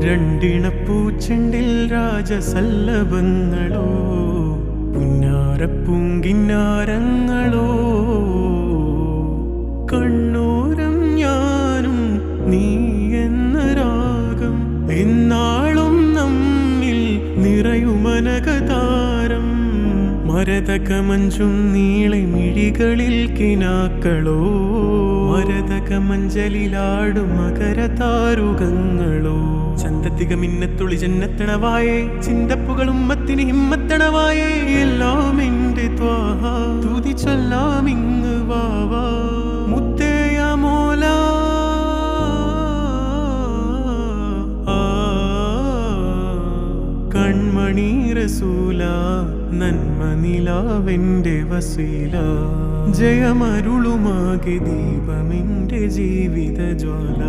രണ്ടിണപ്പൂച്ചെണ്ടിൽ രാജസല്ലഭങ്ങളോ പുന്നാരപ്പൂങ്കിന്നാരങ്ങളോ കണ്ണൂരം ഞാനും നീ എന്ന രാഗം എന്നാളും നമ്മിൽ നിറയുമനകതാരം മരതകമഞ്ചും നീളെ മിഴികളിൽ കിനാക്കളോ മരതകമഞ്ചലിലാടും മകരതാരുകങ്ങളോ ചന്തത്തിക മിന്നത്തുളി ജന്നത്തണവായേ ചിന്തപ്പുകളും മത്തിന് ഹിമ്മത്തണവായേ എല്ലാം എന്റെ ത്വാഹ തുതി ചൊല്ലാം ഇങ്ങ് വാവാ മുത്തേയ മോല കൺമണി റസൂല നന്മ നിലാവെന്റെ വസീല ജയമരുളുമാകെ ദീപമെന്റെ ജീവിത ജ്വാല